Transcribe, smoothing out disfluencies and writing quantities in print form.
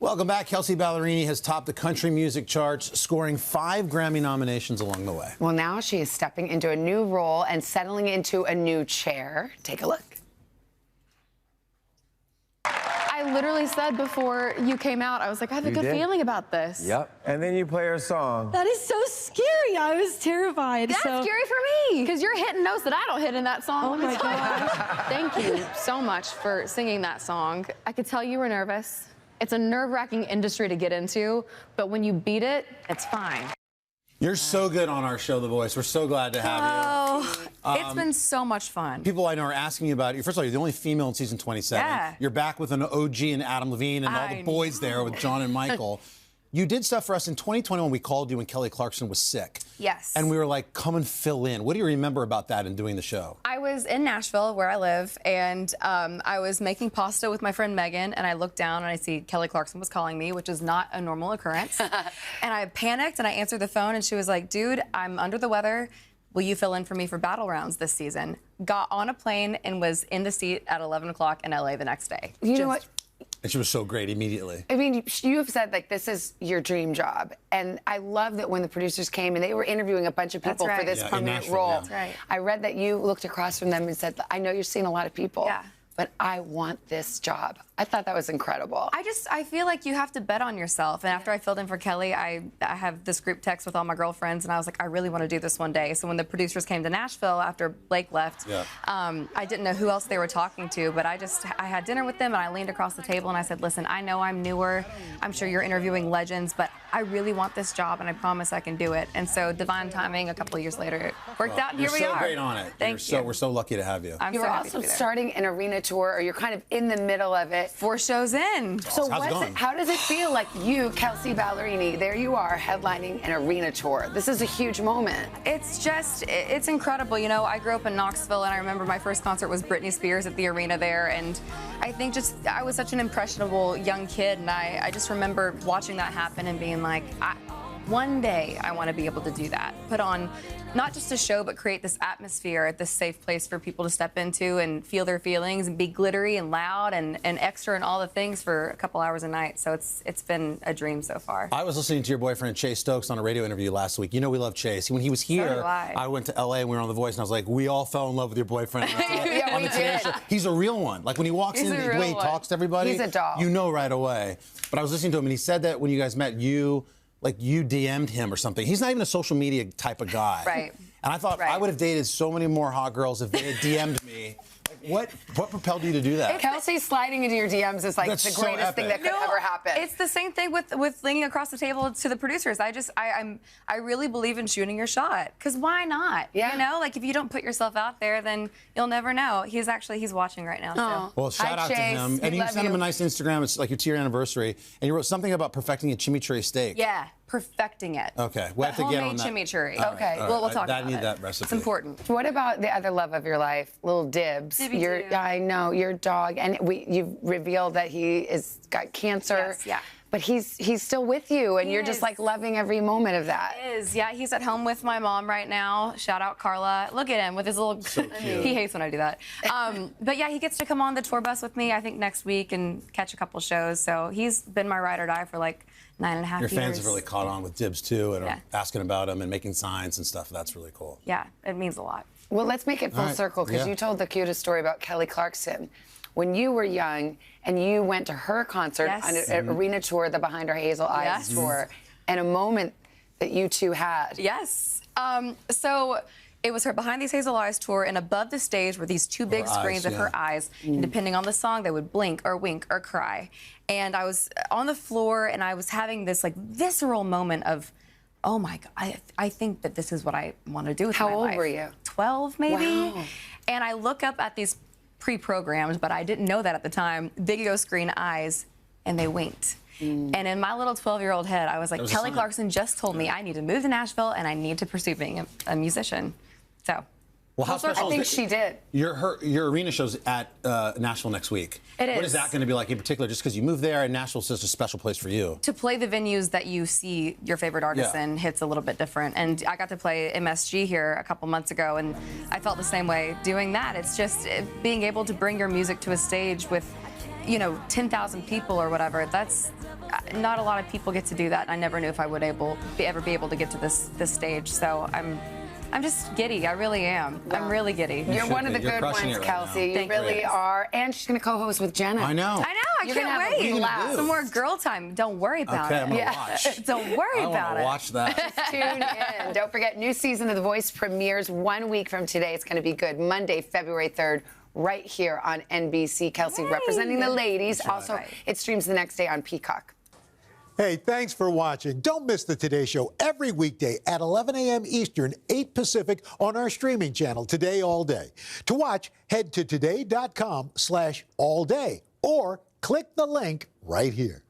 Welcome back. Kelsea Ballerini has topped the country music charts, scoring 5 Grammy nominations along the way. Well, now she is stepping into a new role and settling into a new chair. Take a look. I literally said before you came out, I was like, I have a good feeling about this. Yep. And then you play her song. That is so scary. I was terrified. That's scary for me. Because you're hitting notes that I don't hit in that song. Oh my gosh. Thank you so much for singing that song. I could tell you were nervous. It's a nerve-wracking industry to get into, but when you beat it, it's fine. You're so good on our show, The Voice. We're so glad to have you. Oh, it's been so much fun. People I know are asking you about you. First of all, you're the only female in season 27. Yeah. You're back with an OG and Adam Levine and all the boys there with John and Michael. You did stuff for us in 2021. We called you when Kelly Clarkson was sick. Yes. And we were like, come and fill in. What do you remember about that and doing the show? I was in Nashville, where I live, and I was making pasta with my friend Megan, and I looked down and I see Kelly Clarkson was calling me, which is not a normal occurrence. And I panicked and I answered the phone, and she was like, dude, I'm under the weather. Will you fill in for me for Battle Rounds this season? Got on a plane and was in the seat at 11 o'clock in LA the next day. You know what? And she was so great immediately. I mean, you have said, like, this is your dream job. And I love that when the producers came and they were interviewing a bunch of people for this permanent role. That's right. I read that you looked across from them and said, I know you're seeing a lot of people, but I want this job. I thought that was incredible. I feel like you have to bet on yourself. And after I filled in for Kelly, I have this group text with all my girlfriends, and I was like, I really want to do this one day. So when the producers came to Nashville after Blake left, I didn't know who else they were talking to, but I had dinner with them, and I leaned across the table and I said, listen, I know I'm newer. I'm sure you're interviewing legends, but I really want this job, and I promise I can do it. And so divine timing, a couple of years later, it worked out, and here we are. You're so great on it. Thank you. We're so lucky to have you. You're also starting an arena tour, or you're kind of in the middle of it. 4 shows in. So how does it feel like you, Kelsea Ballerini, there you are headlining an arena tour? This is a huge moment. It's incredible. You know, I grew up in Knoxville, and I remember my first concert was Britney Spears at the arena there, and I think I was such an impressionable young kid, and I just remember watching that happen and being like, one day I want to be able to do that. Put on not just a show, but create this atmosphere, this safe place for people to step into and feel their feelings and be glittery and loud and extra and all the things for a couple hours a night. So it's been a dream so far. I was listening to your boyfriend Chase Stokes on a radio interview last week. You know we love Chase. When he was here, so I went to LA and we were on The Voice, and I was like, we all fell in love with your boyfriend. Yeah, we did. He's a real one. Like when he walks in, the way he talks to everybody, he's a doll. You know right away. But I was listening to him, and he said that when you guys met, you DM'd him or something. He's not even a social media type of guy. Right. And I thought I would have dated so many more hot girls if they had DM'd me. Like, what propelled you to do that? Kelsey sliding into your DMs is like the greatest thing that could ever happen. It's the same thing with leaning across the table to the producers. I really believe in shooting your shot, because why not? Yeah. You know, like if you don't put yourself out there, then you'll never know. He's watching right now. So. Well, shout out to him. And you sent him a nice Instagram. It's like your 2-year anniversary, and you wrote something about perfecting a chimichurri steak. Yeah. Perfecting it. Okay, we'll have to get on that. Homemade chimichurri. Okay, we'll talk about it. I need that recipe. It's important. What about the other love of your life, little Dibs? I know, your dog, and you've revealed that he's got cancer. Yes, yeah. But he's still with you, and you're just like loving every moment of that. He is, yeah. He's at home with my mom right now. Shout out Carla. Look at him with his little. So cute. He hates when I do that. But yeah, he gets to come on the tour bus with me, I think next week, and catch a couple shows. So he's been my ride or die for like 9.5 years. Your fans have really caught on with Dibs too, and are asking about him and making signs and stuff. That's really cool. Yeah, it means a lot. Well, let's make it full circle, because you told the cutest story about Kelly Clarkson. When you were young and you went to her concert on an arena tour, the Behind Our Hazel Eyes tour, and a moment that you two had. Yes. So it was her Behind These Hazel Eyes tour, and above the stage were these 2 big screens of her eyes. And depending on the song, they would blink or wink or cry. And I was on the floor, and I was having this like visceral moment of, oh my God, I think that this is what I want to do with my life. How old were you? 12, maybe. Wow. And I look up at these pre-programmed, but I didn't know that at the time, video screen eyes, and they winked. And in my little 12-year-old head, I was like, Kelly Clarkson just told me I need to move to Nashville and I need to pursue being a musician. So. Well, how special I think she did. Your arena show's at Nashville next week. It is. What is that going to be like in particular, just because you moved there and Nashville's such a special place for you? To play the venues that you see your favorite artists in hits a little bit different. And I got to play MSG here a couple months ago, and I felt the same way doing that. It's just being able to bring your music to a stage with, you know, 10,000 people or whatever. not a lot of people get to do that. And I never knew if I would ever be able to get to this stage. So I'm just giddy. I really am. Wow. I'm really giddy. You're one of the good ones, right Kelsey. You really are. And she's going to co-host with Jenna. I know. I can't wait. Some more girl time. Don't worry about it. I'm going to watch. Don't worry about it. Watch that. Just tune in. Don't forget, new season of The Voice premieres 1 week from today. It's going to be good. Monday, February 3rd. Right here on NBC. Kelsey representing the ladies. Also, it streams the next day on Peacock. Hey, thanks for watching. Don't miss the Today Show every weekday at 11 a.m. Eastern, 8 Pacific on our streaming channel, Today All Day. To watch, head to today.com/allday or click the link right here.